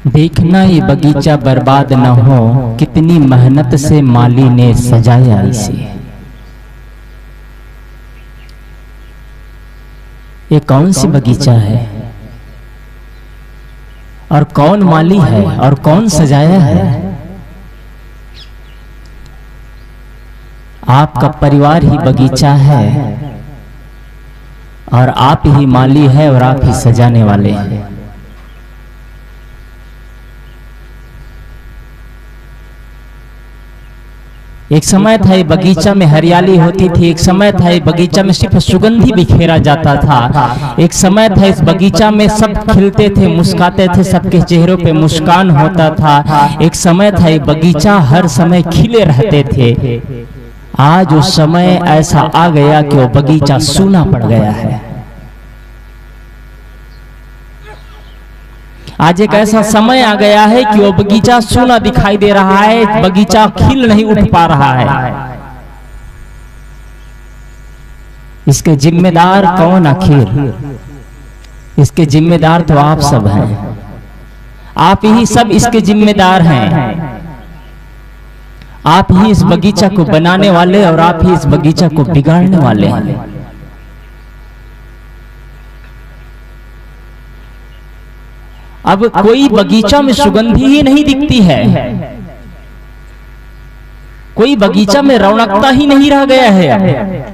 देखना ये बगीचा बर्बाद न हो, कितनी मेहनत से माली ने सजाया इसे। ये कौन सी बगीचा है और कौन माली है और कौन सजाया है? आपका परिवार ही बगीचा है और आप ही माली है और आप ही सजाने वाले हैं। एक समय था ये बगीचा में हरियाली होती थी, एक समय था ये बगीचा में सिर्फ सुगंध ही बिखेरा जाता था, एक समय था इस बगीचा में सब खिलते थे, मुस्कुराते थे, सबके चेहरों पे मुस्कान होता था, एक समय था ये बगीचा हर समय खिले रहते थे। आज वो समय ऐसा आ गया कि वो बगीचा सूना पड़ गया है। आज एक ऐसा समय आ गया है कि वो बगीचा सूना दिखाई दे रहा है, बगीचा खिल नहीं उठ पा रहा है। इसके जिम्मेदार कौन? आखिर इसके जिम्मेदार तो आप सब हैं, आप ही सब इसके जिम्मेदार हैं। आप ही इस बगीचा को बनाने वाले और आप ही इस बगीचा को बिगाड़ने वाले हैं। अब कोई बगीचा में सुगंधी ही नहीं दिखती है, कोई बगीचा में रौनकता ही नहीं रह गया है।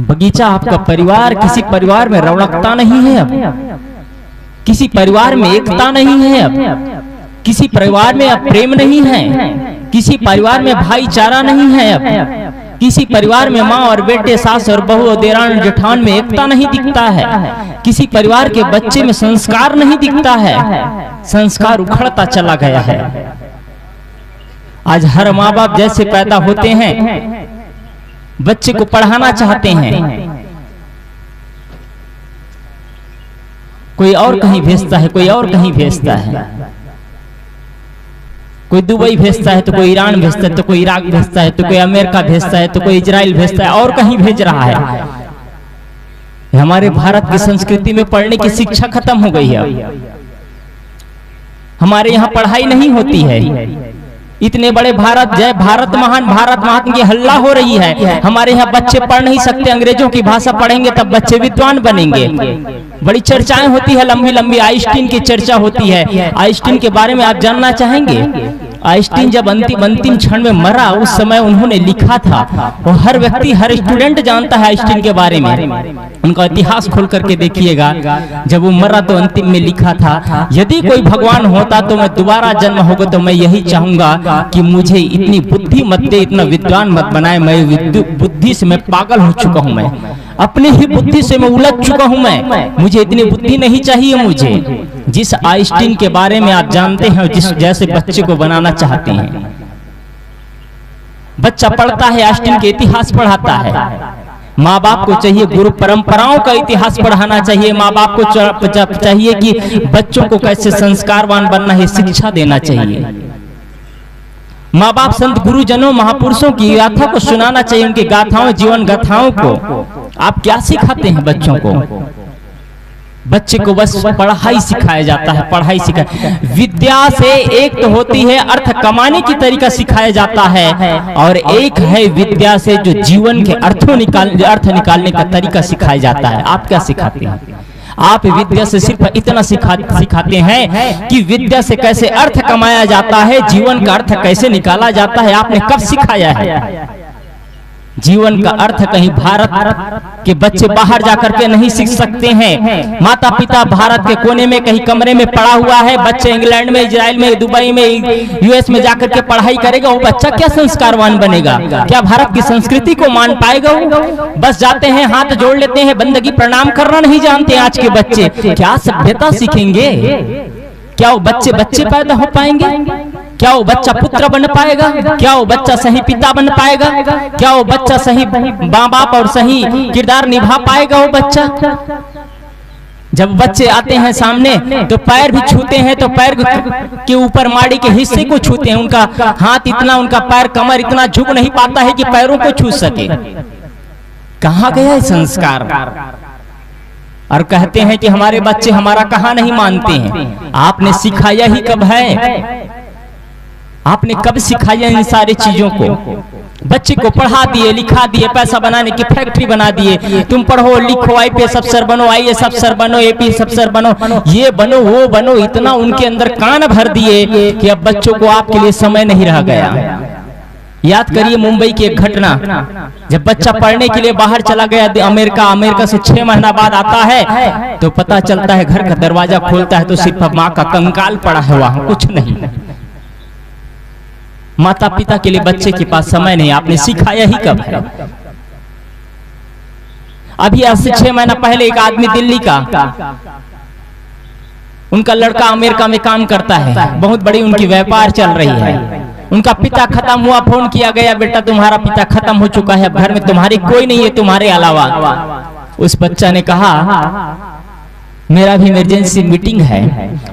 बगीचा आपका परिवार, किसी परिवार में रौनकता नहीं है अब, किसी परिवार में एकता नहीं है अब, किसी परिवार में अब प्रेम नहीं है, किसी परिवार में भाईचारा नहीं है अब, किसी परिवार में माँ और बेटे, सास और बहू, देरान जेठान में एकता नहीं दिखता है, किसी परिवार के बच्चे में संस्कार नहीं दिखता है, संस्कार उखड़ता चला गया है। आज हर माँ बाप जैसे पैदा होते हैं बच्चे को पढ़ाना चाहते हैं, कोई और कहीं भेजता है, कोई और कहीं भेजता है, कोई दुबई भेजता है तो कोई ईरान भेजता है, तो कोई इराक भेजता है, तो कोई अमेरिका भेजता है, तो कोई इजराइल भेजता है, और कहीं भेज रहा है। हमारे भारत की संस्कृति में पढ़ने की शिक्षा खत्म हो गई है, हमारे यहाँ पढ़ाई नहीं होती है। इतने बड़े भारत, जय भारत महान, भारत महान की हल्ला हो रही है, हमारे यहाँ बच्चे पढ़ नहीं सकते, अंग्रेजों की भाषा पढ़ेंगे तब बच्चे विद्वान बनेंगे। बड़ी चर्चाएं होती है, लंबी लंबी आइंस्टीन की चर्चा होती है। आइंस्टीन के बारे में आप जानना चाहेंगे? आइंस्टीन जब अंतिम क्षण में मरा, उस समय उन्होंने लिखा था, वो हर व्यक्ति, हर स्टूडेंट जानता है आइंस्टीन के बारे में, उनका इतिहास खोल करके देखिएगा। जब वो मरा तो अंतिम में लिखा था, यदि कोई भगवान होता तो मैं दोबारा जन्म होगा तो मैं यही चाहूंगा कि मुझे इतनी बुद्धि मत दे, इतना विद्वान मत बनाए, मैं बुद्धि से मैं पागल हो चुका हूं, मैं अपनी ही बुद्धि से मैं उलझ चुका हूं, मैं मुझे इतनी बुद्धि नहीं चाहिए मुझे। जिस आइंस्टीन के बारे में आप जानते हैं, जिस जैसे बच्चे को बनाना चाहते हैं, बच्चा पढ़ता है आइंस्टीन के इतिहास पढ़ाता है। माँ बाप को चाहिए गुरु परंपराओं का इतिहास पढ़ाना चाहिए, माँ बाप को चाहिए कि बच्चों को कैसे संस्कारवान बनना है शिक्षा देना चाहिए। माँ बाप संत गुरुजनों महापुरुषों की गाथा को सुनाना चाहिए, उनकी गाथाओं, जीवन गाथाओं को। आप क्या सिखाते हैं बच्चों को? बच्चे को बस पढ़ाई सिखाया जाता है, पढ़ाई सिखाया। विद्या से एक तो होती है अर्थ कमाने की तरीका सिखाया जाता है, और एक है विद्या से जो जीवन के अर्थ निकालने का तरीका सिखाया जाता है। आप क्या सिखाते हैं? आप विद्या से सिर्फ इतना सिखाते हैं कि विद्या से कैसे अर्थ कमाया जाता है, जीवन का अर्थ कैसे निकाला जाता है। आपने कब सिखाया है? जीवन का अर्थ कहीं भारत के बच्चे बाहर जाकर के नहीं सीख सकते हैं। माता पिता भारत के कोने में कहीं कमरे में पड़ा हुआ है, बच्चे इंग्लैंड में, इजराइल में, दुबई में, यूएस में जाकर के पढ़ाई करेगा, वो बच्चा क्या संस्कारवान बनेगा? क्या भारत की संस्कृति को मान पाएगा वो? बस जाते हैं, हाथ जोड़ लेते हैं, बंदगी प्रणाम करना नहीं जानते आज के बच्चे। क्या सभ्यता सीखेंगे? क्या वो बच्चे पैदा हो पाएंगे? क्या वो बच्चा पुत्र बन पाएगा? क्या वो बच्चा सही पिता बन पाएगा? क्या वो बच्चा सही माँ बाप और सही किरदार निभा पाएगा? वो बच्चा, जब बच्चे आते हैं सामने तो पैर भी छूते हैं, तो पैर के ऊपर माड़ी के हिस्से को छूते हैं, उनका हाथ इतना, उनका पैर, कमर इतना झुक नहीं पाता है कि पैरों को छू सके। कहाँ गया है संस्कार? और कहते हैं कि हमारे बच्चे हमारा कहाँ नहीं मानते हैं। आपने सिखाया ही कब है? आपने कब सिखाया इन सारी चीजों को? बच्चे को पढ़ा दिए, लिखा दिए, पैसा बनाने की फैक्ट्री बना दिए। तुम पढ़ो लिखो, आईपीएस अफसर बनो, आईएएस अफसर बनो, एपीएस अफसर बनो, ये बनो वो बनो, इतना उनके अंदर कान भर दिए कि अब बच्चों को आपके लिए समय नहीं रह गया। याद करिए मुंबई की एक घटना, जब बच्चा पढ़ने के लिए बाहर चला गया अमेरिका से 6 महीना बाद आता है तो पता चलता है घर का दरवाजा खोलता है तो सिर्फ माँ का कंकाल पड़ा है, वहां कुछ नहीं। माता पिता के लिए बच्चे के पास समय नहीं। आपने सिखाया ही कब है? अभी आज से 6 महीना पहले एक आदमी दिल्ली का, उनका लड़का अमेरिका में काम करता है, बहुत बड़ी उनकी व्यापार चल रही है। उनका पिता खत्म हुआ, फोन किया गया, बेटा तुम्हारा पिता खत्म हो चुका है, अब घर में तुम्हारी कोई नहीं है तुम्हारे अलावा। उस बच्चा ने कहा मेरा भी इमरजेंसी मीटिंग है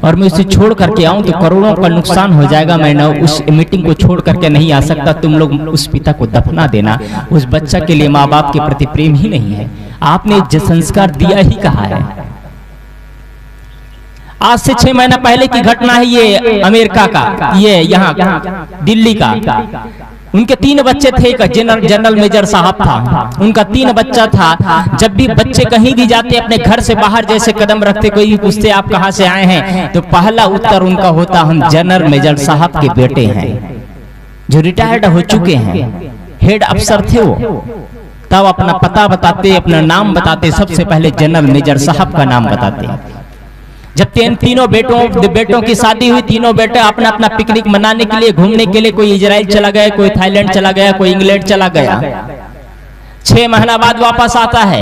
और मैं उसे छोड़ करके आऊं तो करोड़ों का नुकसान हो जाएगा, मैं न उस मीटिंग को छोड़ करके नहीं आ सकता, तुम लोग उस पिता को दफना देना। उस बच्चा के लिए माँ बाप के प्रति प्रेम ही नहीं है। आपने जो संस्कार दिया ही कहा है। आज से 6 महीना पहले की घटना है ये अमेरिका का, ये यहाँ दिल्ली का। उनके 3 बच्चे थे, एक जनरल मेजर साहब था, उनका 3 बच्चा था। जब भी बच्चे कहीं भी जाते अपने घर से बाहर जैसे कदम रखते, कोई भी पूछते आप कहाँ से आए हैं, तो पहला उत्तर उनका होता हम जनरल मेजर साहब के बेटे हैं, जो रिटायर्ड हो चुके हैं, हेड अफसर थे वो। तब अपना पता बताते, अपना नाम बताते, सबसे पहले जनरल मेजर साहब का नाम बताते। जब तीनों बेटों की शादी हुई, तीनों बेटे अपना अपना पिकनिक मनाने के लिए, घूमने के लिए, कोई इजराइल चला गया, कोई थाईलैंड चला गया, कोई इंग्लैंड चला गया। 6 महीना बाद वापस आता है।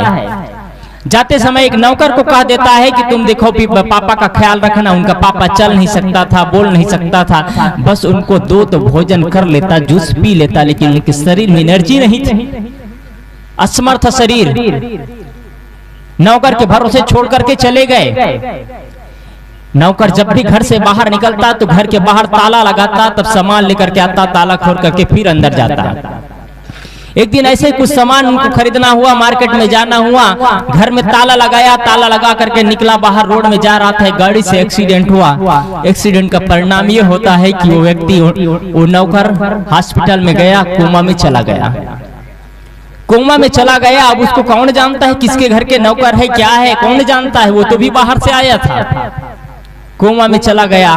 जाते समय एक नौकर को कह देता है कि तुम देखो पापा का ख्याल रखना। उनका पापा चल नहीं सकता था, बोल नहीं सकता था, बस उनको 2 तो भोजन कर लेता, जूस पी लेता, लेकिन उनके शरीर में एनर्जी नहीं थी, असमर्थ शरीर। नौकर के भरोसे छोड़ करके चले गए। नौकर जब भी घर से बाहर निकलता तो घर के बाहर ताला लगाता, तब सामान लेकर के आता, ताला खोल करके फिर अंदर जाता। एक दिन ऐसे कुछ सामान उनको खरीदना हुआ, मार्केट में जाना हुआ, घर में ताला लगाया, ताला लगा करके निकला बाहर, रोड में जा रहा था, गाड़ी से एक्सीडेंट हुआ। एक्सीडेंट का परिणाम ये होता है कि वो व्यक्ति, वो नौकर हॉस्पिटल में गया, कोमा में चला गया। कोमा में चला गया। अब उसको कौन जानता है किसके घर के नौकर है, क्या है, कौन जानता है? वो तो भी बाहर से आया था। कोमा में चला गया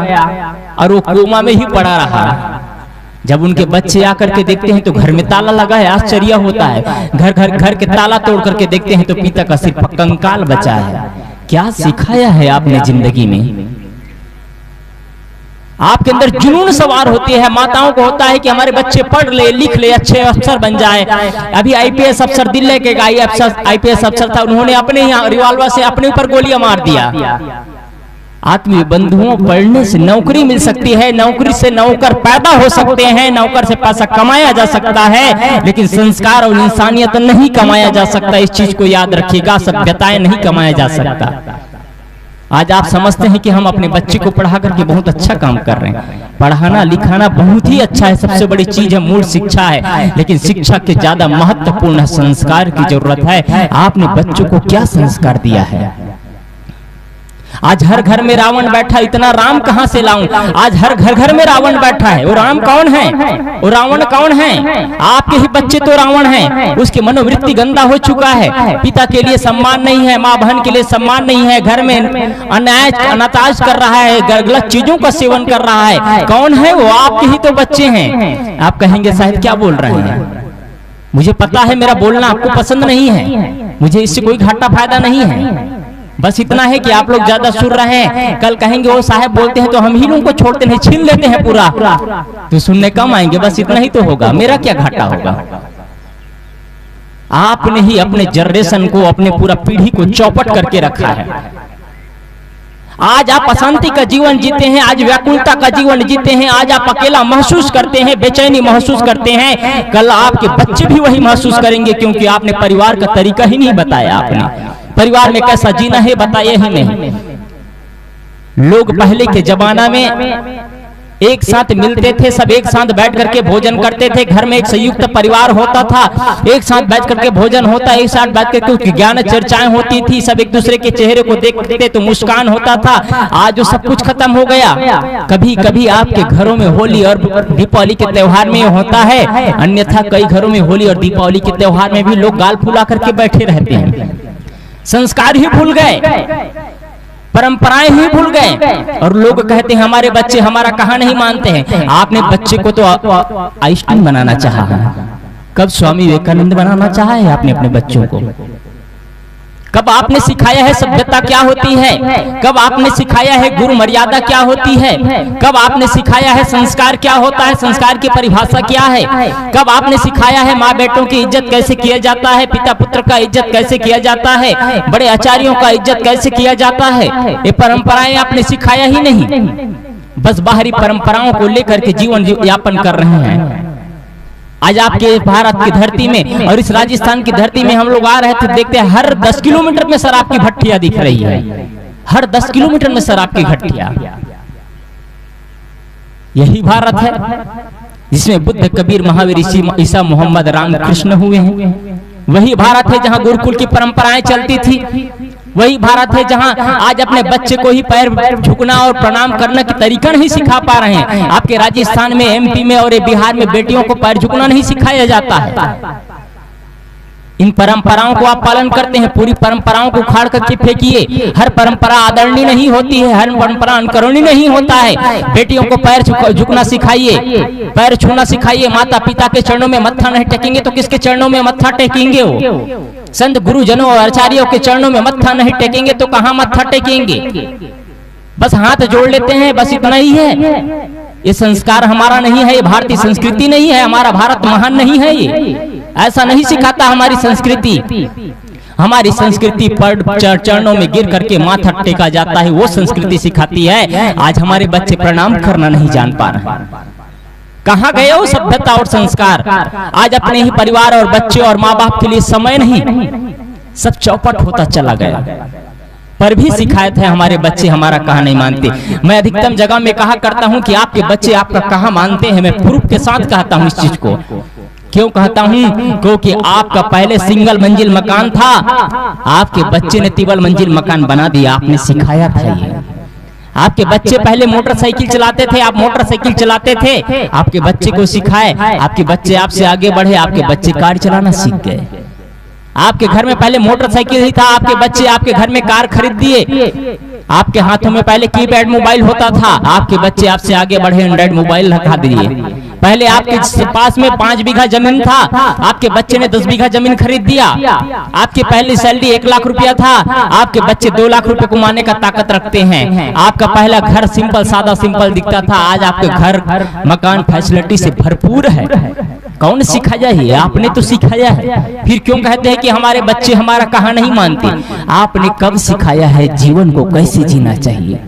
और वो कोमा में ही पड़ा रहा। जब उनके बच्चे आकर के देखते हैं तो घर में ताला लगा है। आश्चर्य होता है, घर के ताला तोड़ करके देखते हैं तो पिता का सिर्फ कंकाल बचा है। क्या सिखाया है आपने जिंदगी में? आपके अंदर जुनून सवार होती है। माताओं को होता है कि हमारे बच्चे पढ़ ले, लिख ले, अच्छे अफसर बन जाए। अभी आईपीएस अफसर, दिल्ली के आईपीएस अफसर था, उन्होंने अपने यहाँ रिवॉल्वर से अपने ऊपर गोलियां मार दिया। आत्मीय बंधुओं, पढ़ने से नौकरी मिल सकती है, नौकरी से नौकर पैदा हो सकते हैं, नौकर से पैसा कमाया जा सकता है, लेकिन संस्कार और इंसानियत नहीं कमाया जा सकता। इस चीज को याद रखिएगा, सभ्यताएं नहीं कमाया जा सकता। आज आप समझते हैं कि हम अपने बच्चे को पढ़ा करके बहुत अच्छा काम कर रहे हैं। पढ़ाना लिखाना बहुत ही अच्छा है, सबसे बड़ी चीज है, मूल शिक्षा है, लेकिन शिक्षा के ज्यादा महत्वपूर्ण संस्कार की जरूरत है। आपने बच्चों को क्या संस्कार दिया है? आज हर घर में रावण बैठा, इतना राम कहां से लाऊं? आज हर घर में रावण बैठा है। वो राम कौन है? वो रावण कौन है? आपके ही बच्चे तो रावण हैं। उसकी मनोवृत्ति गंदा हो चुका है। पिता के लिए सम्मान नहीं है, माँ बहन के लिए सम्मान नहीं है, घर में अन्याय अनाचार कर रहा है, गलत चीजों का सेवन कर रहा है। कौन है वो? आपके ही तो बच्चे हैं। आप कहेंगे शायद क्या बोल रहे हैं? मुझे पता है मेरा बोलना आपको पसंद नहीं है, मुझे इससे कोई घाटा फायदा नहीं है। बस इतना है कि आप लोग ज्यादा सुन रहे हैं, कल कहेंगे वो साहब बोलते हैं तो हम ही लोगों को छोड़ते नहीं, छीन लेते हैं पूरा, तो सुनने कम आएंगे। बस इतना ही तो होगा, मेरा क्या घाटा होगा? आपने ही अपने जनरेशन को, अपने पूरा पीढ़ी को चौपट करके रखा है। आज आप अशांति का जीवन जीते हैं, आज व्याकुलता का जीवन जीते हैं, आज आप अकेला महसूस करते हैं, बेचैनी महसूस करते हैं। कल आपके बच्चे भी वही महसूस करेंगे, क्योंकि आपने परिवार का तरीका ही नहीं बताया। आपने परिवार में कैसा जीना है बताया ही नहीं। लोग पहले के जमाना में एक साथ मिलते थे, सब एक साथ बैठ करके भोजन करते थे, घर में एक संयुक्त परिवार होता था, एक साथ बैठ करके भोजन होता, एक साथ बैठ करके कुछ ज्ञान चर्चाएं होती थी, सब एक दूसरे के चेहरे को देखते तो मुस्कान होता था। आज वो सब कुछ खत्म हो गया। कभी कभी आपके घरों में होली और दीपावली के त्योहार में होता है, अन्यथा कई घरों में होली और दीपावली के त्योहार में भी लोग गाल फुला करके बैठे रहते हैं। संस्कार ही भूल गए, परंपराएं ही भूल गए, और लोग कहते हैं हमारे बच्चे हमारा कहा नहीं मानते हैं। आपने बच्चे को तो आइंस्टाइन बनाना चाहा, कब स्वामी विवेकानंद बनाना चाहा है आपने अपने बच्चों को? कब आपने सिखाया है सभ्यता क्या होती है? कब आपने सिखाया है गुरु मर्यादा क्या होती है? कब आपने सिखाया है संस्कार क्या होता है, संस्कार की परिभाषा क्या है? कब आपने सिखाया है माँ बेटों की इज्जत कैसे किया जाता है, पिता पुत्र का इज्जत कैसे किया जाता है, बड़े आचार्यों का इज्जत कैसे किया जाता है? ये परंपराएं आपने सिखाया ही नहीं, बस बाहरी परंपराओं को लेकर के जीवन यापन कर रहे हैं। आज आपके भारत की धरती में और इस राजस्थान की धरती में हम लोग आ रहे थे, देखते हैं हर 10 किलोमीटर में शराब की भट्टियां दिख रही है, हर 10 किलोमीटर में शराब की भट्टियां। यही भारत है जिसमें बुद्ध, कबीर, महावीर, ईसा, मोहम्मद, राम, कृष्ण हुए हैं। वही भारत है जहां गुरुकुल की परंपराएं चलती थी। वही भारत है जहां आज अपने बच्चे को ही पैर झुकना और प्रणाम करने की तरीका नहीं सिखा पा रहे हैं। आपके राजस्थान में, एमपी में और बिहार में बेटियों को पैर झुकना नहीं सिखाया जाता है। इन परंपराओं को आप पालन करते हैं, पूरी परंपराओं को उखाड़ करके फेंकिए। हर परंपरा आदरणीय नहीं होती है, हर परंपरा अनुकरणीय नहीं होता है। बेटियों को पैर झुकना सिखाइए, पैर छूना सिखाइए। माता पिता के चरणों में मत्था नहीं टेकेंगे तो किसके चरणों में मत्था टेकेंगे? वो संत गुरुजनों और आचार्यों के चरणों में मत्था नहीं टेकेंगे तो कहां मत्था टेकेंगे? बस हाथ जोड़ लेते हैं, बस इतना ही है। ये संस्कार हमारा नहीं है, ये भारतीय संस्कृति नहीं है, हमारा भारत महान नहीं है। ये ऐसा नहीं सिखाता हमारी संस्कृति। हमारी संस्कृति पर चरणों में गिर करके माथा टेका जाता है, वो संस्कृति सिखाती है। आज हमारे बच्चे प्रणाम करना नहीं जान पा रहे। कहाँ गए वो सभ्यता और संस्कार? आज अपने ही परिवार और बच्चे और माँ बाप के लिए समय नहीं, सब चौपट होता चला गया। पर भी शिकायत है हमारे बच्चे हमारा कहा नहीं मानते। मैं अधिकतम जगह में कहा करता हूँ कि आपके बच्चे आपका कहा मानते हैं। मैं प्रूफ के साथ कहता हूँ इस चीज को। क्यों कहता हूँ? क्योंकि आपका पहले सिंगल मंजिल मकान था, आपके बच्चे ने तिबल मंजिल मकान बना दिया। आपने सिखाया था ये। आपके बच्चे पहले मोटरसाइकिल चलाते थे, आप मोटरसाइकिल चलाते थे, आपके बच्चे को सिखाए। आपके बच्चे आपसे आगे बढ़े, आपके बच्चे कार चलाना सीख गए। आपके घर में पहले मोटरसाइकिल ही था, आपके बच्चे आपके घर में कार खरीद दिए। आपके हाथों में पहले कीपैड मोबाइल होता था, आपके बच्चे आपसे आगे बढ़े, एंड्रॉइड मोबाइल रखा दिए। पहले आपके पास में 5 बीघा जमीन था, आपके बच्चे ने 10 बीघा जमीन खरीद दिया। आपकी पहली सैलरी 1 लाख रुपया था, आपके बच्चे 2 लाख रुपए कमाने का ताकत रखते हैं। आपका पहला घर सिंपल सादा सिंपल दिखता था, आज आपके घर मकान फैसिलिटी से भरपूर है। कौन सिखाया है? आपने तो सिखाया है। फिर क्यों कहते हैं कि हमारे बच्चे हमारा कहा नहीं मानते? आपने कब सिखाया है जीवन को कैसे जीना चाहिए?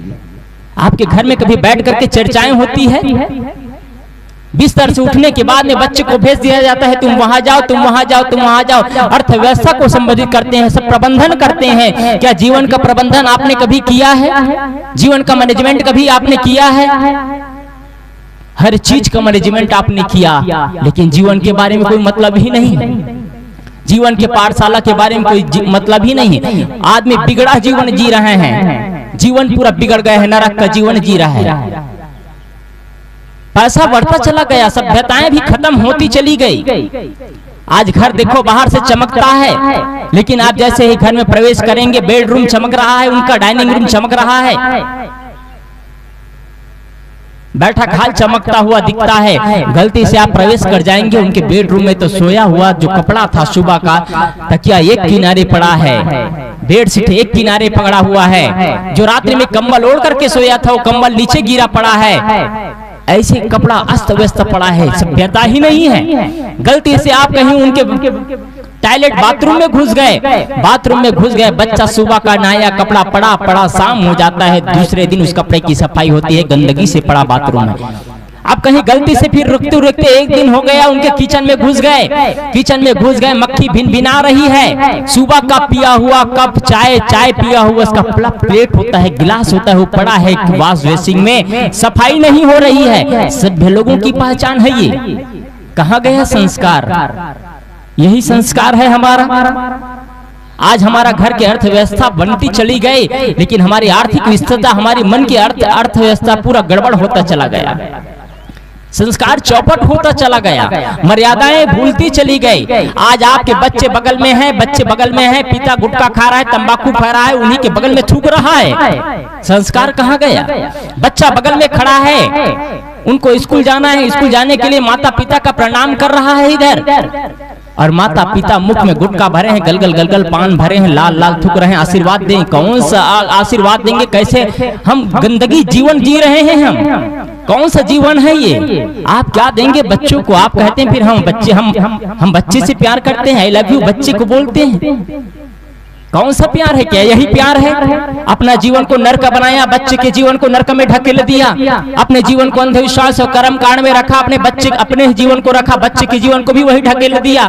आपके घर में कभी बैठ करके चर्चाएं होती है? बिस्तर से उठने के बाद में बच्चे को भेज दिया जाता है, तुम वहां जाओ, तुम वहां जाओ, तुम वहां जाओ। अर्थव्यवस्था को संबोधित करते हैं, सब प्रबंधन करते हैं। क्या जीवन का प्रबंधन आपने कभी किया है? जीवन का मैनेजमेंट कभी आपने किया है? हर चीज का मैनेजमेंट आपने किया, लेकिन जीवन के बारे में कोई मतलब ही नहीं है। जीवन के पाठशाला के बारे में कोई मतलब ही नहीं है। आदमी बिगड़ा जीवन जी रहे हैं, जीवन पूरा बिगड़ गया है, नरक का जीवन जी रहा है। पैसा बढ़ता चला गया, सभ्यताएं भी खत्म होती चली गई। आज घर देखो बाहर से चमकता है, लेकिन आप जैसे ही घर में प्रवेश करेंगे, बेडरूम चमक रहा है, उनका डाइनिंग रूम चमक रहा है, बैठा खाल चमकता हुआ दिखता है। गलती से आप प्रवेश कर जाएंगे उनके बेडरूम में तो सोया हुआ जो कपड़ा था सुबह का, तकिया एक किनारे पड़ा है, बेडशीट एक किनारे पकड़ा हुआ है, जो रात्रि में कंबल ओढ़ करके सोया था वो कंबल नीचे गिरा पड़ा है। ऐसे कपड़ा अस्त व्यस्त पड़ा है, सभ्यता ही नहीं है। गलती से आप कहीं उनके टॉयलेट बाथरूम में घुस गए, बाथरूम में घुस गए, बच्चा सुबह का नया कपड़ा पड़ा शाम हो जाता है, दूसरे दिन उस कपड़े की सफाई होती है, गंदगी से पड़ा बाथरूम है। आप कहीं गलती से फिर रुकते रुकते एक दिन हो गया, उनके किचन में घुस गए, मक्खी भिनभिना रही है, सुबह का पिया हुआ कप चाय पिया हुआ उसका प्लेट होता है, गिलास होता है, वो पड़ा है वॉश बेसिन में, सफाई नहीं हो रही है। सभ्य लोगों की पहचान है ये। कहाँ गया संस्कार? यही संस्कार है हमारा। आज हमारा घर की अर्थव्यवस्था बनती चली गई, लेकिन हमारी आर्थिक स्थिरता, हमारी मन की अर्थव्यवस्था पूरा गड़बड़ होता चला गया, संस्कार चौपट होता चला गया, मर्यादाएं भूलती चली गई। आज आपके बच्चे बगल में हैं, पिता गुटखा खा रहा है, तंबाकू खा रहा है, उन्हीं के बगल में थूक रहा है। संस्कार कहाँ गया? बच्चा बगल में खड़ा है, उनको स्कूल जाना है, स्कूल जाने के लिए माता पिता का प्रणाम कर रहा है इधर, और माता पिता मुख में गुटखा भरे हैं, गलगल पान भरे हैं, लाल लाल थूक रहे हैं। आशीर्वाद दें, कौन सा आशीर्वाद देंगे? कैसे हम गंदगी जीवन जी रहे हैं, हम कौन सा जीवन है ये? आप क्या देंगे बच्चों को? आप कहते हैं फिर हम बच्चे से प्यार करते हैं, आई लव यू बच्चे को बोलते हैं। कौन सा प्यार है? क्या यही प्यार है? अपना जीवन को नरक बनाया, बच्चे के जीवन को नरक में ढकेल दिया, अपने जीवन को अंधविश्वास और कर्म कांड में रखा, अपने जीवन को रखा, बच्चे के जीवन को भी वही ढकेल दिया,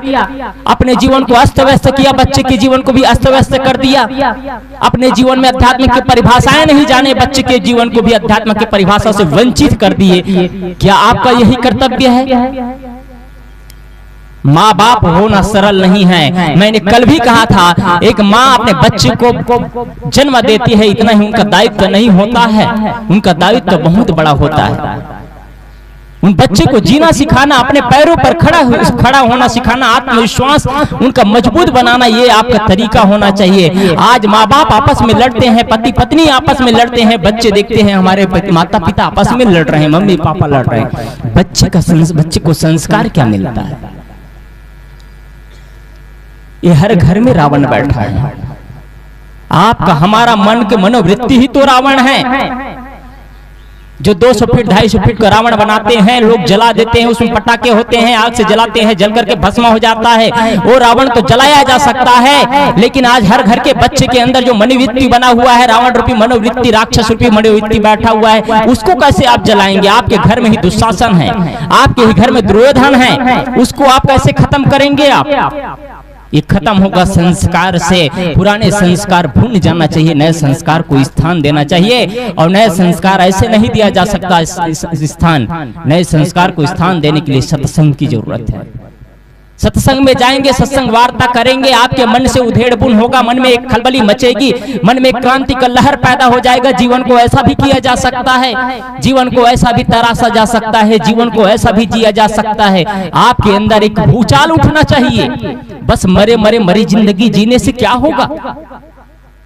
अपने जीवन को अस्त व्यस्त किया, बच्चे के जीवन को भी अस्त व्यस्त कर दिया, अपने जीवन में अध्यात्म की परिभाषाएं नहीं जाने, बच्चे के जीवन को भी अध्यात्म की परिभाषा से वंचित कर दिए। क्या आपका यही कर्तव्य है? माँ बाप होना सरल नहीं है। मैंने कल भी कहा था, एक माँ अपने बच्चे को जन्म देती है, इतना ही उनका दायित्व नहीं होता है, उनका दायित्व बहुत बड़ा होता है। उन बच्चे को जीना सिखाना, अपने पैरों पर खड़ा होना सिखाना, आत्मविश्वास उनका मजबूत बनाना, ये आपका तरीका होना चाहिए। आज माँ बाप आपस में लड़ते हैं, पति पत्नी आपस में लड़ते हैं, बच्चे देखते हैं हमारे माता पिता आपस में लड़ रहे हैं, मम्मी पापा लड़ रहे हैं। बच्चे को संस्कार क्या मिलता है? ये हर घर में रावण बैठा है। आपका हमारा मन के मनोवृत्ति ही तो रावण है, जो 200 फीट 250 फीट का रावण बनाते हैं, लोग जला देते हैं, उसमें पटाखे होते हैं, आग से जलाते हैं, जल करके भस्म हो जाता है। वो रावण तो जलाया जा सकता है, लेकिन आज हर घर के बच्चे के अंदर जो मनोवृत्ति बना हुआ है, रावण रूपी मनोवृत्ति, राक्षस रूपी मनोवृत्ति बैठा हुआ है, उसको कैसे आप जलाएंगे? आपके घर में ही दुशासन है, आपके ही घर में दुर्योधन है, उसको आप कैसे खत्म करेंगे? आप ये खत्म होगा संस्कार से। पुराने संस्कार भूल जाना चाहिए, नए संस्कार को स्थान देना चाहिए, और नए संस्कार ऐसे नहीं दिया जा सकता स्थान। नए संस्कार को स्थान देने के लिए सत्संग की जरूरत है। सत्संग में जाएंगे, सत्संग वार्ता करेंगे, आपके मन से उधेड़ बुन होगा, मन में एक खलबली मचेगी, मन में एक क्रांति का लहर पैदा हो जाएगा। जीवन को ऐसा भी किया जा सकता है, जीवन को ऐसा भी तराशा जा सकता है, जीवन को ऐसा भी जिया जा सकता है। आपके अंदर एक भूचाल उठना चाहिए। बस मरी जिंदगी जीने से क्या होगा?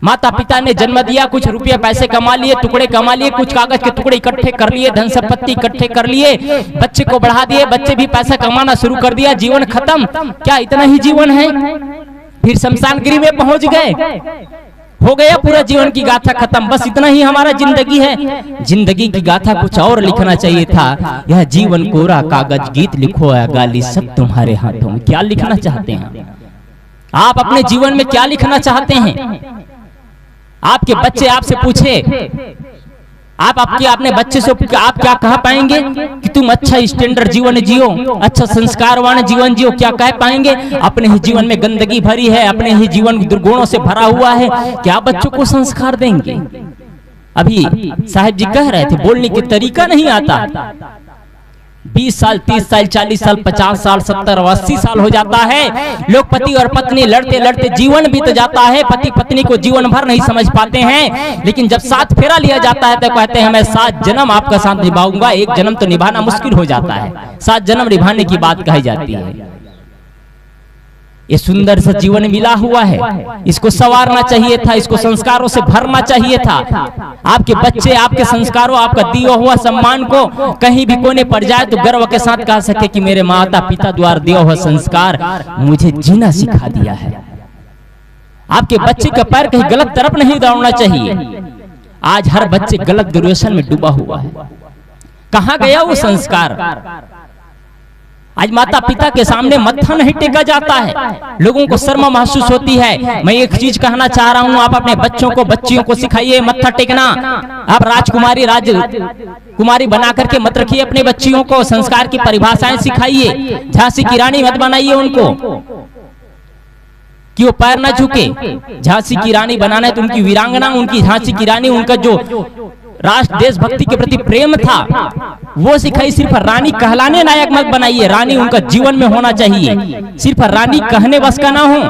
माता पिता ने जन्म दिया, कुछ रुपये पैसे कमा लिए, टुकड़े कमा लिए, कुछ कागज के टुकड़े इकट्ठे कर लिए, धन संपत्ति इकट्ठे कर लिए, बच्चे को बढ़ा दिए, बच्चे भी पैसा कमाना शुरू कर दिया, जीवन खत्म। क्या इतना ही जीवन है? फिर शमशान गृह में पहुंच गए, हो गया पूरा जीवन की गाथा खत्म। बस इतना ही हमारा जिंदगी है। जिंदगी की गाथा कुछ और लिखना चाहिए था। यह जीवन कोरा कागज, गीत लिखो या गाली सब तुम्हारे हाथों में। क्या लिखना चाहते हैं आप? अपने जीवन में क्या लिखना चाहते हैं? आपके बच्चे आपसे पूछे, आप अपने बच्चे से आप क्या कह पाएंगे कि तुम अच्छा स्टैंडर्ड जीवन जियो, अच्छा संस्कारवान जीवन जियो? क्या कह पाएंगे? अपने ही जीवन में गंदगी भरी है, अपने ही जीवन दुर्गुणों से भरा हुआ है, क्या बच्चों को संस्कार देंगे? अभी साहब जी कह रहे थे, बोलने के तरीका नहीं आता। 20 साल, 30 साल, 40 साल, 50 साल, 70 और 80 साल हो जाता है, लोग पति और पत्नी लड़ते लड़ते जीवन बीत जाता है, पति पत्नी को जीवन भर नहीं समझ पाते हैं। लेकिन जब साथ फेरा लिया जाता है तो कहते हैं मैं 7 जन्म आपका साथ निभाऊंगा। 1 जन्म तो निभाना मुश्किल हो जाता है, 7 जन्म निभाने की बात कही जाती है। ये सुंदर सा जीवन मिला हुआ है, इसको संवारना चाहिए था, इसको संस्कारों से भरना चाहिए था। आपके बच्चे आपके संस्कारों, आपका दिया हुआ सम्मान को कहीं भी कोने पड़ जाए तो गर्व के साथ कह सके कि मेरे माता पिता द्वारा दिया हुआ संस्कार मुझे जीना सिखा दिया है। आपके बच्चे का पैर कहीं गलत तरफ नहीं दौड़ना चाहिए। आज हर बच्चे गलत दुर्व्यसन में डूबा हुआ है। कहाँ गया वो संस्कार? आज माता पिता के सामने मत्था नहीं टेका जाता है, लोगों को शर्म महसूस होती है। मैं एक चीज कहना चाह रहा हूं, आप अपने बच्चों को बच्चियों को सिखाइए मत्था टेकना। आप राजकुमारी बना करके मत रखिए अपने बच्चियों को, संस्कार की परिभाषाएं सिखाइए, झांसी की रानी मत बनाइए उनको कि वो पैर ना झुके। झांसी की रानी बनाना है तो उनकी वीरांगना, उनकी झांसी की रानी, उनका जो राष्ट्र देशभक्ति के प्रति प्रेम था वो सिखाई। सिर्फ रानी कहलाने लायक मत बनाइए, रानी उनका जीवन में होना चाहिए, सिर्फ रानी कहने बस का ना हो,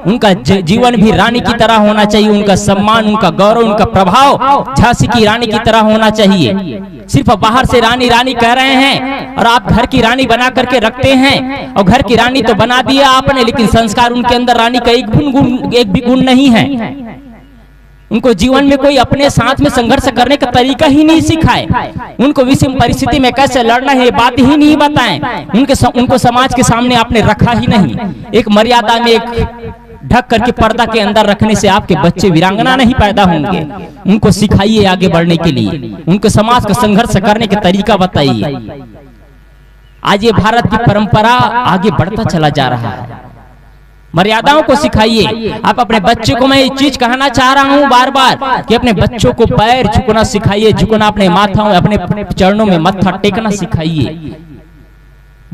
उनका जीवन भी रानी की तरह होना चाहिए, उनका सम्मान, उनका गौरव, उनका प्रभाव झांसी की रानी की तरह होना चाहिए। सिर्फ बाहर से रानी रानी कह रहे हैं और आप घर की रानी बना करके रखते हैं, और घर की रानी तो बना दिया आपने, लेकिन संस्कार उनके अंदर रानी का एक भी गुण नहीं है। उनको जीवन में कोई अपने साथ में संघर्ष करने का तरीका ही नहीं सिखाए, उनको विषम परिस्थिति में कैसे लड़ना है ये बात ही नहीं बताएं, उनको समाज के सामने आपने रखा ही नहीं। एक मर्यादा में, एक ढक करके पर्दा के अंदर रखने से आपके बच्चे वीरांगना नहीं पैदा होंगे। उनको सिखाइए आगे बढ़ने के लिए, उनको समाज का संघर्ष करने का तरीका बताइए। आज ये भारत की परंपरा आगे बढ़ता चला जा रहा है, मर्यादाओं को सिखाइए। आप अपने बच्चे को, मैं ये चीज कहना चाह रहा हूं बार बार कि अपने बच्चों को पैर झुकना सिखाइए, झुकना अपने माथाओं अपने चरणों में मत्था टेकना सिखाइए।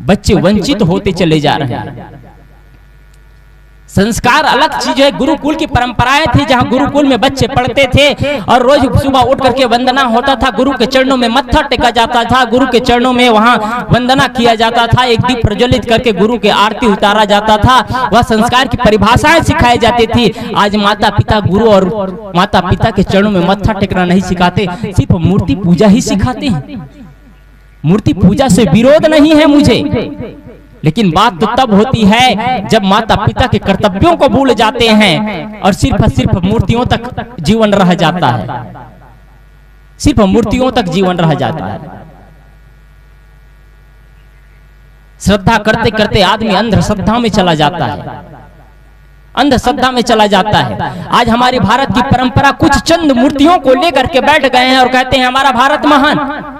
बच्चे वंचित होते चले जा रहे हैं। संस्कार अलग चीज है, गुरुकुल की परंपराएं थी जहां गुरुकुल में बच्चे पढ़ते थे और रोज सुबह उठ करके वंदना होता था, गुरु के चरणों में मत्था टेका जाता था, गुरु के चरणों में वहां वंदना किया जाता था, एक दीप प्रज्वलित करके गुरु के आरती उतारा जाता था, वह संस्कार की परिभाषाएं सिखाई जाती थी। आज माता पिता गुरु और माता पिता के चरणों में मत्था टेकना नहीं सिखाते, सिर्फ मूर्ति पूजा ही सिखाते हैं। मूर्ति पूजा से विरोध नहीं है मुझे, लेकिन बात तो तब होती है जब माता पिता के कर्तव्यों को भूल जाते हैं और सिर्फ मूर्तियों तक जीवन रह जाता है, सिर्फ मूर्तियों तक जीवन रह जाता है। श्रद्धा करते करते आदमी अंधश्रद्धा में चला जाता है, अंधश्रद्धा में चला जाता है। आज हमारी भारत की परंपरा कुछ चंद मूर्तियों को लेकर के बैठ गए हैं और कहते हैं हमारा भारत महान।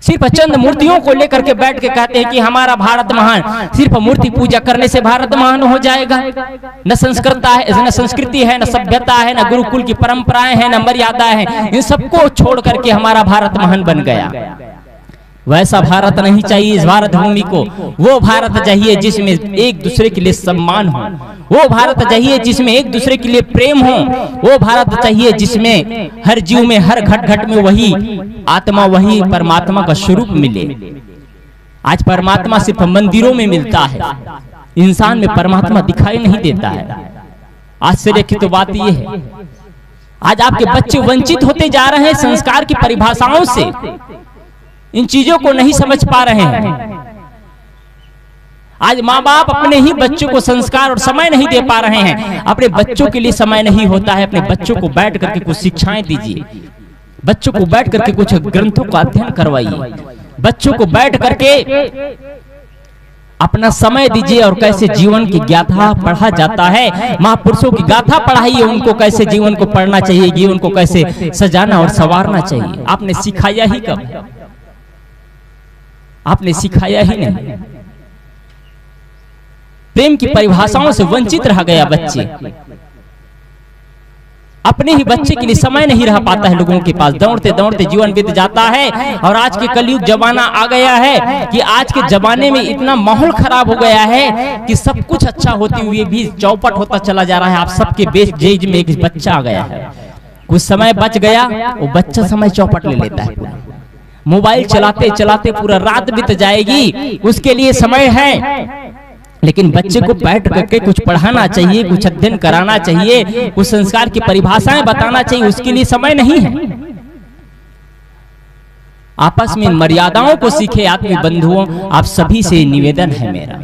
सिर्फ चंद मूर्तियों को लेकर के बैठ के कहते हैं कि हमारा भारत महान। सिर्फ मूर्ति पूजा करने से भारत महान हो जाएगा? न संस्कृति है, न सभ्यता है, न गुरुकुल की परंपराएं हैं, न मर्यादा है। इन सबको छोड़ करके हमारा भारत महान बन गया। वैसा भारत नहीं चाहिए इस भारत भूमि को। वो भारत चाहिए जिसमें एक दूसरे के लिए सम्मान हो, वो भारत चाहिए जिसमें एक दूसरे के लिए प्रेम हो, वो भारत चाहिए जिसमें हर जीव में, हर घट घट में वही आत्मा, वही परमात्मा का स्वरूप मिले। आज परमात्मा सिर्फ मंदिरों में मिलता है, इंसान में परमात्मा दिखाई नहीं देता है। आश्चर्य की तो बात यह है, आज आपके बच्चे वंचित होते जा रहे हैं संस्कार की परिभाषाओं से, इन चीजों को नहीं समझ पा रहे हैं। आज माँ बाप अपने ही बच्चों को संस्कार और समय नहीं दे पा रहे हैं। अपने बच्चों के लिए समय नहीं होता है। अपने बच्चों को बैठ करके कुछ शिक्षाएं दीजिए, बच्चों को बैठ करके कुछ ग्रंथों का अध्ययन करवाइए, बच्चों को बैठ करके अपना समय दीजिए और कैसे जीवन की गाथा पढ़ा जाता है, महापुरुषों की गाथा पढ़ाइए, उनको कैसे जीवन को पढ़ना चाहिए, जीवन को कैसे सजाना और संवारना चाहिए। आपने सिखाया ही कब? आपने सिखाया ही नहीं। प्रेम की परिभाषाओं से वंचित रह गया बच्चे। अपने ही बच्चे के लिए समय नहीं रह पाता है लोगों के पास। दौड़ते दौड़ते जीवन बीत जाता है। और आज के कलयुग जमाना आ गया है कि आज के जमाने में इतना माहौल खराब हो गया है कि सब कुछ अच्छा होते हुए भी चौपट होता चला जा रहा है। आप सबके बेच में एक बच्चा आ गया है, कुछ समय बच गया, वो बच्चा समय चौपट ले लेता है। मोबाइल चलाते चलाते पूरा रात बीत जाएगी, उसके लिए समय है, लेकिन बच्चे को बैठ करके कुछ पढ़ाना चाहिए, कुछ अध्ययन कराना चाहिए, कुछ संस्कार की परिभाषाएं बताना चाहिए, उसके लिए समय नहीं है। आपस में मर्यादाओं को सीखे। आत्मीय बंधुओं, आप सभी से निवेदन है मेरा,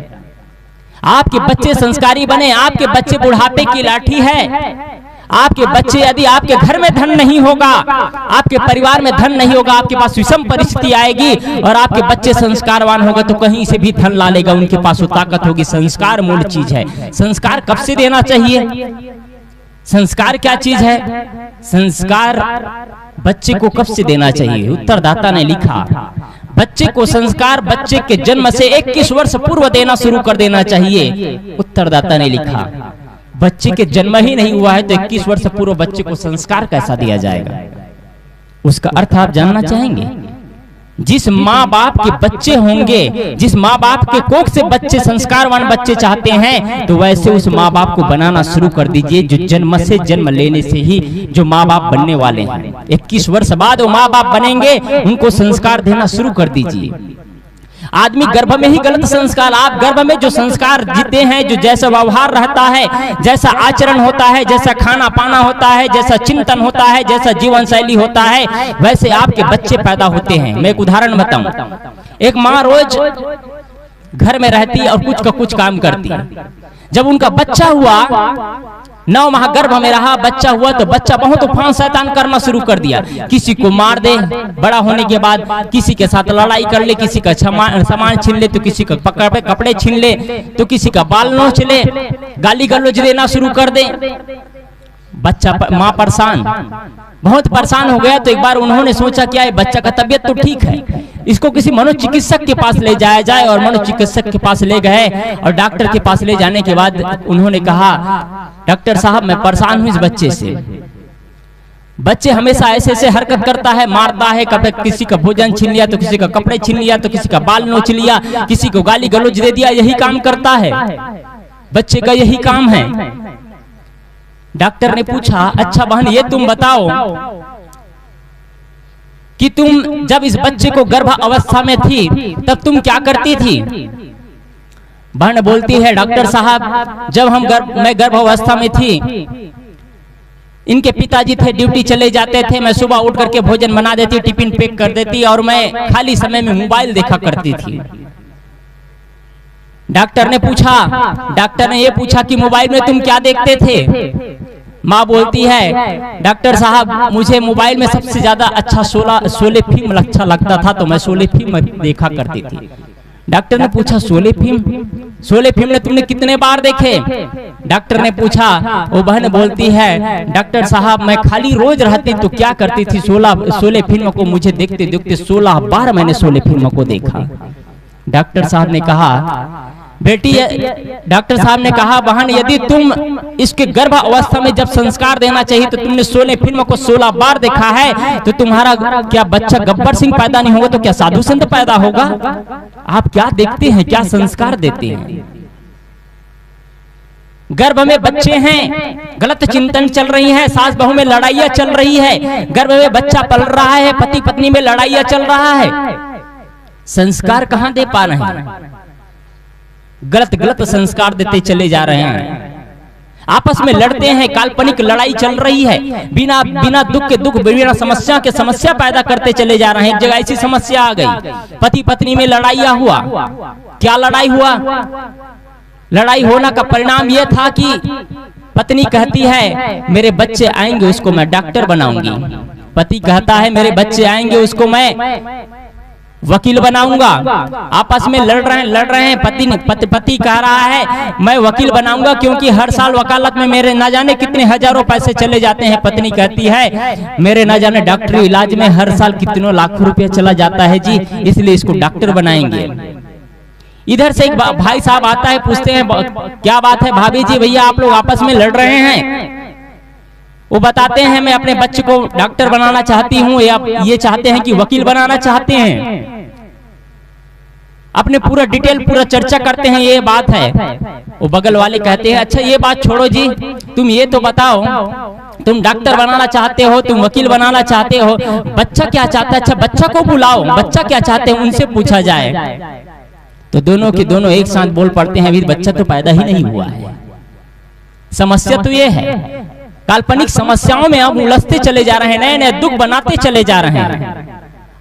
आपके बच्चे संस्कारी बने। आपके बच्चे बुढ़ापे की लाठी है। आपके बच्चे, यदि आपके घर में धन नहीं होगा, आपके परिवार में धन नहीं होगा, आपके पास विषम परिस्थिति आएगी, और आपके बच्चे संस्कारवान होगा तो कहीं से भी धन ला लेगा, उनके पास वो ताकत होगी। संस्कार मूल चीज है। संस्कार कब से देना चाहिए? संस्कार क्या चीज है? संस्कार बच्चे को कब से देना चाहिए? उत्तरदाता ने लिखा, बच्चे को संस्कार बच्चे के जन्म से 21 वर्ष पूर्व देना शुरू कर देना चाहिए। उत्तरदाता ने लिखा बच्चे के जन्म ही नहीं हुआ है तो 21 वर्ष पूर्व बच्चे को संस्कार कैसा दिया जाएगा? उसका अर्थ आप जानना चाहेंगे? जिस माँ बाप के बच्चे होंगे, जिस माँ बाप के कोख से बच्चे संस्कारवान बच्चे चाहते हैं, तो वैसे उस माँ बाप को बनाना शुरू कर दीजिए जो जन्म से, जन्म लेने से ही जो माँ बाप बनने वाले हैं। 21 वर्ष बाद वो माँ बाप बनेंगे, उनको संस्कार देना शुरू कर दीजिए। आदमी गर्भ में ही गलत संस्कार, आप गर्भ में जो संस्कार जीते हैं, जो जैसा व्यवहार रहता है, जैसा आचरण होता है, जैसा खाना पाना होता है, जैसा चिंतन होता है, जैसा जीवन शैली होता है, वैसे आपके बच्चे पैदा होते हैं। मैं एक उदाहरण बताऊं। एक माँ रोज घर में रहती और कुछ का कुछ काम करती। जब उनका बच्चा हुआ, 9 माह गर्भ में रहा, बच्चा हुआ तो बच्चा बहुत तूफान शैतान करना शुरू कर दिया। किसी को मार दे, बड़ा होने के बाद किसी के साथ लड़ाई कर ले, किसी का सामान छीन ले, तो किसी का कपड़े छीन ले, तो किसी का बाल नोच ले, गाली गलौज देना शुरू कर दे। बच्चा माँ परेशान, बहुत परेशान हो गया। तो एक बार उन्होंने सोचा क्या है, बच्चा का तबीयत तो ठीक है, इसको किसी मनोचिकित्सक के पास ले जाया जाए। और मनोचिकित्सक के पास ले गए और डॉक्टर के पास ले जाने के बाद उन्होंने कहा, डॉक्टर साहब मैं परेशान हूं इस बच्चे से। बच्चे हमेशा ऐसे ऐसे हरकत करता है, मारता है, कभी किसी का भोजन छीन लिया, तो किसी का कपड़े छीन लिया, तो किसी का बाल नोच लिया, किसी को गाली गलौज दे दिया। यही काम करता है, बच्चे का यही काम है। डॉक्टर ने पूछा, अच्छा बहन ये तुम बताओ कि तुम जब इस बच्चे को गर्भ अवस्था में थी तब तुम क्या करती थी? बहन बोलती है, डॉक्टर साहब जब मैं गर्भ अवस्था में थी, इनके पिताजी थे, ड्यूटी चले जाते थे, मैं सुबह उठ करके भोजन बना देती, टिफिन पैक कर देती और मैं खाली समय में मोबाइल देखा करती थी। डॉक्टर ने ये पूछा कि मोबाइल में तुम क्या देखते थे? माँ बोलती है, डॉक्टर साहब मुझे मोबाइल में सबसे ज्यादा अच्छा शोले फिल्म अच्छा लगता था, तो मैं शोले फिल्म देखा करती थी। डॉक्टर ने पूछा, शोले फिल्म ने तुमने कितने बार देखे? डॉक्टर ने पूछा। वो बहन बोलती है, डॉक्टर साहब मैं खाली रोज रहती तो क्या करती थी, शोले फिल्म को मुझे देखते देखते 16 बार मैंने शोले फिल्म को देखा। डॉक्टर साहब ने कहा, बेटी, डॉक्टर साहब ने कहा, बहन यदि तुम इसके गर्भ अवस्था में जब संस्कार देना चाहिए तो तुमने शोले फिल्म को 16 बार देखा है, तो तुम्हारा क्या बच्चा गब्बर सिंह पैदा नहीं होगा तो क्या साधु संत पैदा होगा? आप क्या देखते हैं, क्या संस्कार देते हैं? गर्भ में बच्चे हैं, गलत चिंतन चल रही है, सास बहू में लड़ाइयां चल रही है, गर्भ में बच्चा पल रहा है, पति पत्नी में लड़ाइयां चल रहा है, संस्कार कहां दे पा रहे हैं? गलत संस्कार देते चले जा रहे हैं। आपस में लड़ते हैं, काल्पनिक लड़ाई चल रही है, बिना दुख के दुख, बिना समस्या के समस्या पैदा करते चले जा रहे हैं। एक जगह ऐसी समस्या आ गई, पति पत्नी में लड़ाइयां हुआ। क्या लड़ाई हुआ? लड़ाई होने का परिणाम यह था कि पत्नी कहती है, मेरे बच्चे आएंगे उसको मैं डॉक्टर बनाऊंगी। पति कहता है, मेरे बच्चे आएंगे उसको मैं वकील बनाऊंगा। आपस में लड़ रहे हैं। पति कह रहा है, मैं वकील बनाऊंगा क्योंकि हर साल वकालत में मेरे न जाने कितने हजारों पैसे चले जाते हैं। पत्नी कहती है, मेरे न जाने डॉक्टरी इलाज में हर साल कितनों लाखों रुपया चला जाता है जी, इसलिए इसको डॉक्टर बनाएंगे। इधर से एक भाई साहब आता है, पूछते हैं, क्या बात है भाभी जी, भैया आप लोग आपस में लड़ रहे हैं? वो बताते हैं, मैं अपने बच्चे को डॉक्टर बनाना चाहती हूँ, या ये चाहते हैं कि वकील बनाना चाहते हैं। अपने पूरा डिटेल पूरा चर्चा करते हैं, ये बात है। वो बगल वाले कहते हैं, अच्छा ये बात छोड़ो जी, तुम ये तो बताओ, तुम डॉक्टर बनाना चाहते हो, तुम वकील बनाना चाहते हो, बच्चा क्या चाहता है? अच्छा बच्चा को बुलाओ, बच्चा क्या चाहते हैं उनसे पूछा जाए। तो दोनों के दोनों एक साथ बोल पड़ते हैं, अभी बच्चा तो पैदा ही नहीं हुआ है। समस्या तो ये है, काल्पनिक समस्याओं में अब उलझते चले जा रहे हैं, नए नए दुख बनाते चले जा रहे हैं।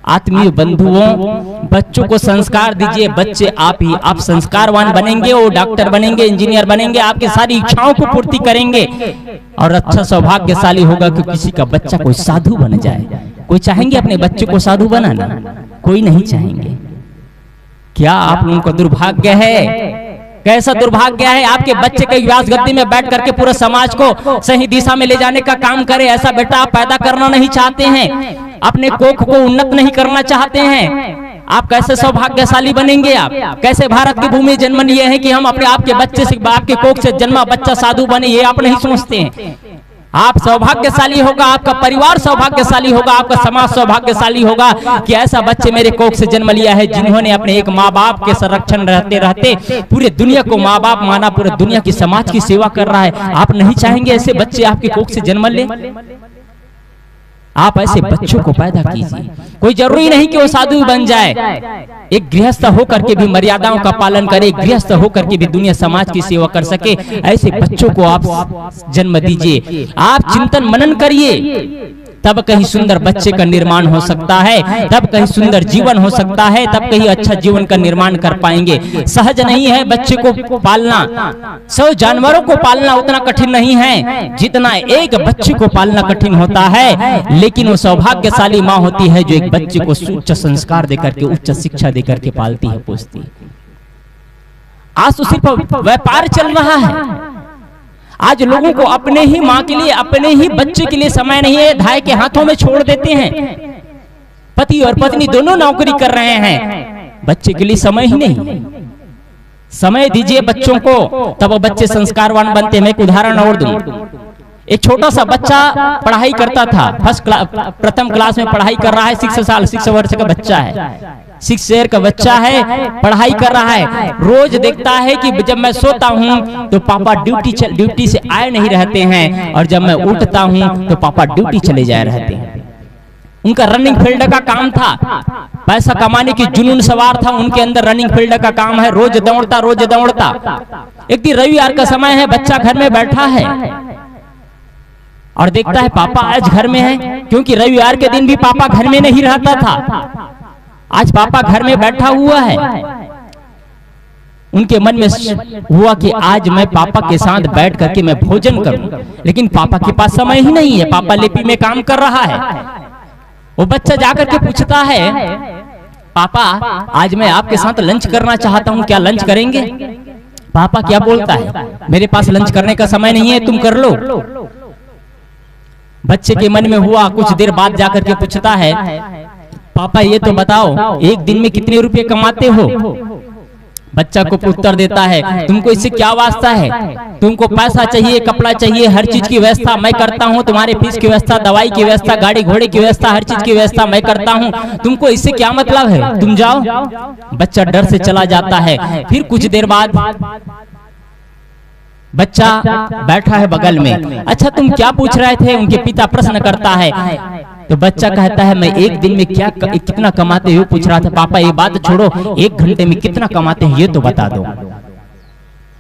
आत्मीय बंधुओं, बच्चों को संस्कार दीजिए। बच्चे आप संस्कारवान बनेंगे, वो डॉक्टर बनेंगे, इंजीनियर बनेंगे, आपकी सारी इच्छाओं को पूर्ति करेंगे और अच्छा सौभाग्यशाली होगा कि किसी का बच्चा कोई साधु बन जाए। कोई चाहेंगे अपने बच्चे को साधु बनाना? कोई नहीं चाहेंगे। क्या आप लोगों का दुर्भाग्य है? कैसा दुर्भाग्य है, आपके बच्चे के व्यास गद्दी में बैठ करके पूरे समाज को सही दिशा में ले जाने का काम करे। ऐसा बेटा आप पैदा करना नहीं चाहते हैं, अपने कोख को उन्नत नहीं करना चाहते हैं। आप कैसे सौभाग्यशाली बनेंगे? आप कैसे भारत की भूमि जन्म लिए हैं कि हम अपने आपके बच्चे से, आपके कोख से जन्मा बच्चा साधु बने? ये आप नहीं सोचते हैं। आप सौभाग्यशाली होगा, आपका परिवार सौभाग्यशाली होगा, आपका समाज सौभाग्यशाली होगा कि ऐसा बच्चे मेरे कोख से जन्म लिया है जिन्होंने अपने एक माँ बाप के संरक्षण रहते रहते पूरे दुनिया को माँ बाप माना, पूरे दुनिया की समाज की सेवा कर रहा है। आप नहीं चाहेंगे ऐसे बच्चे आपके कोख से जन्म ले? आप ऐसे बच्चों को पैदा कीजिए। कोई जरूरी नहीं कि वो साधु बन जाए, एक गृहस्थ होकर के भी मर्यादाओं का पालन करे, गृहस्थ होकर के भी दुनिया समाज की सेवा कर सके, ऐसे बच्चों को आप जन्म दीजिए। आप चिंतन मनन करिए, तब कहीं सुंदर बच्चे का निर्माण हो सकता है, तब कहीं सुंदर जीवन हो सकता है, तब कहीं अच्छा जीवन का निर्माण कर पाएंगे। सहज नहीं है बच्चे को पालना, 100 जानवरों को पालना उतना कठिन नहीं है जितना एक बच्चे को पालना कठिन होता है। लेकिन वो सौभाग्यशाली माँ होती है जो एक बच्चे को उच्च संस्कार देकर के, उच्च शिक्षा देकर के पालती है, पोसती है। आज तो सिर्फ व्यापार चल रहा है। आज लोगों को अपने ही माँ के लिए, अपने ही बच्चे के लिए समय नहीं है, धाय के हाथों में छोड़ देते हैं। पति और पत्नी दोनों नौकरी कर रहे हैं, बच्चे के लिए समय ही नहीं। समय दीजिए बच्चों को, तब वो बच्चे संस्कारवान बनते हैं। मैं एक उदाहरण और दूं। एक छोटा सा बच्चा पढ़ाई करता था, प्रथम क्लास में पढ़ाई कर रहा है, 6 वर्ष का बच्चा है, 6 ईयर का बच्चा है, पढ़ाई कर रहा है। रोज देखता है कि जब मैं सोता हूँ तो पापा ड्यूटी से आए नहीं रहते हैं, और जब मैं उठता हूँ तो पापा ड्यूटी चले जाए रहते हैं। उनका रनिंग फील्ड का काम था, पैसा कमाने की जुनून सवार था उनके अंदर, रनिंग फील्ड का काम है, रोज दौड़ता रोज दौड़ता। एक दिन रविवार का समय है, बच्चा घर में बैठा है और देखता है पापा आज घर में है, क्योंकि रविवार के दिन भी पापा घर में नहीं रहता था। आज पापा घर में बैठा हुआ है। उनके मन में हुआ कि आज मैं पापा के साथ बैठ करके मैं भोजन करूं, लेकिन पापा के पास समय ही नहीं है, पापा लिपि में काम कर रहा है। वो बच्चा जाकर के पूछता है, पापा आज मैं आपके साथ लंच करना चाहता हूं, क्या लंच करेंगे? पापा क्या बोलता है, मेरे पास लंच करने का समय नहीं है, तुम कर लो। बच्चे के मन में हुआ, कुछ देर बाद जाकर के पूछता है, पापा ये तो बताओ एक दिन में कितने रुपए कमाते हो? बच्चा को उत्तर देता है, तुमको इससे क्या वास्ता है? तुमको पैसा चाहिए, कपड़ा चाहिए, हर चीज की व्यवस्था मैं करता हूँ, तुम्हारे फीस की व्यवस्था, दवाई की व्यवस्था, गाड़ी घोड़े की व्यवस्था, हर चीज की व्यवस्था मैं करता हूँ, तुमको इससे क्या मतलब है? तुम जाओ। बच्चा डर से चला जाता है। फिर कुछ देर बाद बच्चा बैठा है बगल में, अच्छा तुम क्या पूछ रहे थे? उनके पिता प्रश्न करता है। तो बच्चा कहता है, मैं एक दिन में कितना कमाते हो पूछ रहा था। पापा ये बात छोड़ो, 1 घंटे में कितना कमाते हैं ये तो बता दो।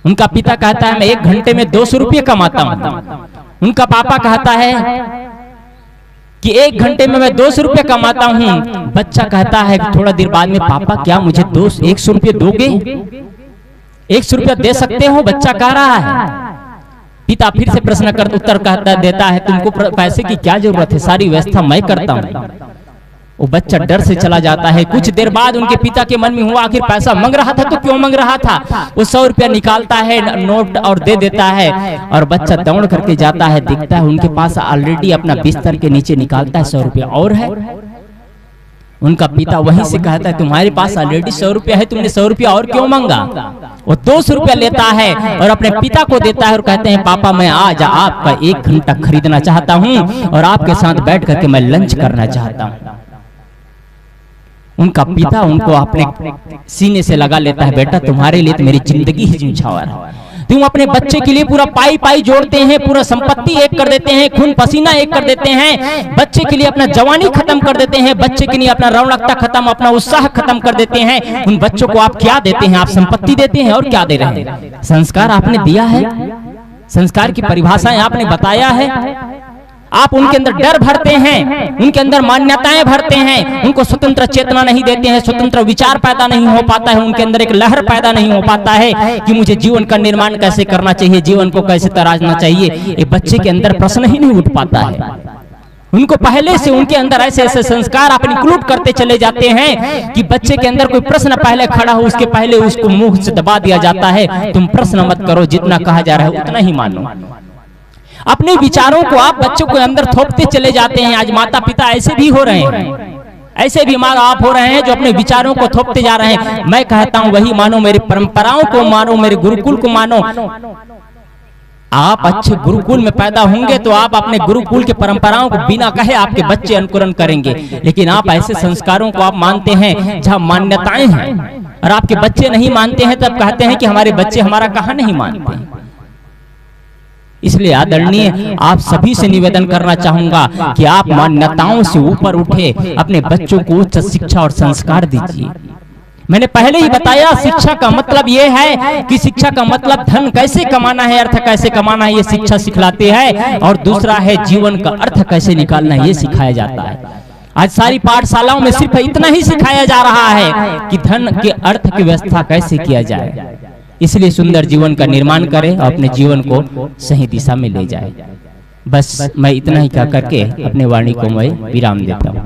उनका पिता कहता है, मैं 1 घंटे में 200 रुपये कमाता हूँ। उनका पापा कहता है कि 1 घंटे में मैं 200 रुपये कमाता हूँ। बच्चा कहता है थोड़ा देर बाद में, पापा क्या मुझे 100 रुपये दोगे? 100 रुपया दे सकते हो? बच्चा कह रहा है। पिता फिर से प्रश्न कर उत्तर कहता देता है, तुमको पैसे की क्या जरूरत है, सारी व्यवस्था मैं करता हूँ। वो बच्चा डर से चला जाता है। कुछ देर बाद उनके पिता के मन में हुआ, आखिर पैसा मांग रहा था तो क्यों मांग रहा था? वो 100 रुपया निकालता है नोट और दे देता है, और बच्चा दौड़ करके जाता है, दिखता है उनके पास ऑलरेडी अपना बिस्तर के नीचे निकालता है 100 रुपया और है। उनका पिता वहीं से कहता है, तुम्हारे पास ऑलरेडी 100 रुपया है, तुमने 100 रुपया और क्यों मांगा? वो 200 रुपया लेता है और अपने पिता को देता है और कहते हैं, पापा मैं आज आपका 1 घंटा खरीदना चाहता हूँ और आपके साथ बैठ करके मैं लंच करना चाहता हूँ। उनका पिता उनको अपने सीने से लगा लेता है, बेटा तुम्हारे लिए तो मेरी जिंदगी ही न्यौछावर है। तुम अपने बच्चे के लिए पूरा पाई जोड़ते हैं, पूरा संपत्ति एक कर देते हैं, खून पसीना एक कर देते हैं, बच्चे के लिए अपना जवानी खत्म कर देते हैं, बच्चे के लिए अपना रौनकता खत्म, अपना उत्साह खत्म कर देते हैं। उन बच्चों को आप क्या देते हैं? आप संपत्ति देते हैं और क्या दे रहे हैं? संस्कार आपने दिया है, संस्कार की परिभाषाएं आपने बताया है। आप उनके अंदर डर भरते हैं, उनके अंदर मान्यताएं भरते हैं, उनको स्वतंत्र चेतना नहीं देते हैं, स्वतंत्र विचार पैदा नहीं हो पाता है, उनके अंदर एक लहर पैदा नहीं हो पाता है कि मुझे जीवन का निर्माण कैसे करना चाहिए, जीवन को कैसे तराशना चाहिए। ये बच्चे के अंदर प्रश्न ही नहीं उठ पाता है। उनको पहले से उनके अंदर ऐसे ऐसे संस्कार आप इंक्लूड करते चले जाते हैं कि बच्चे के अंदर कोई प्रश्न पहले खड़ा हो, उसके पहले उसको मुंह से दबा दिया जाता है, तुम प्रश्न मत करो, जितना कहा जा रहा है उतना ही मानो। अपने विचारों को आप बच्चों के अंदर थोपते चले जाते हैं। आज माता पिता ऐसे भी हो रहे हैं, ऐसे भी माँ बाप हो रहे हैं जो अपने विचारों को थोपते जा रहे हैं। मैं कहता हूं वही मानो, मेरी परंपराओं को मानो, मेरे गुरुकुल को मानो। आप अच्छे गुरुकुल में पैदा होंगे तो आप अपने गुरुकुल के परंपराओं को बिना कहे आपके बच्चे अनुकरण करेंगे। लेकिन आप ऐसे संस्कारों को आप मानते हैं जहां मान्यताएं हैं और आपके बच्चे नहीं मानते हैं, तब कहते हैं कि हमारे बच्चे हमारा कहां नहीं मानते। इसलिए आदरणीय आप सभी से निवेदन करना चाहूंगा कि आप मान्यताओं से ऊपर उठे, अपने बच्चों को उच्च शिक्षा और संस्कार दीजिए। मैंने पहले ही बताया, शिक्षा का मतलब यह है कि शिक्षा का मतलब धन कैसे कमाना है, अर्थ कैसे कमाना है, ये शिक्षा सिखलाते हैं। और दूसरा है जीवन का अर्थ कैसे निकालना है, ये सिखाया जाता है। आज सारी पाठशालाओं में सिर्फ इतना ही सिखाया जा रहा है कि धन के अर्थ की व्यवस्था कैसे किया जाए। इसलिए सुंदर जीवन का निर्माण करें और अपने जीवन को सही दिशा में ले जाए। बस मैं इतना ही कह करके अपने वाणी को मैं विराम देता हूँ।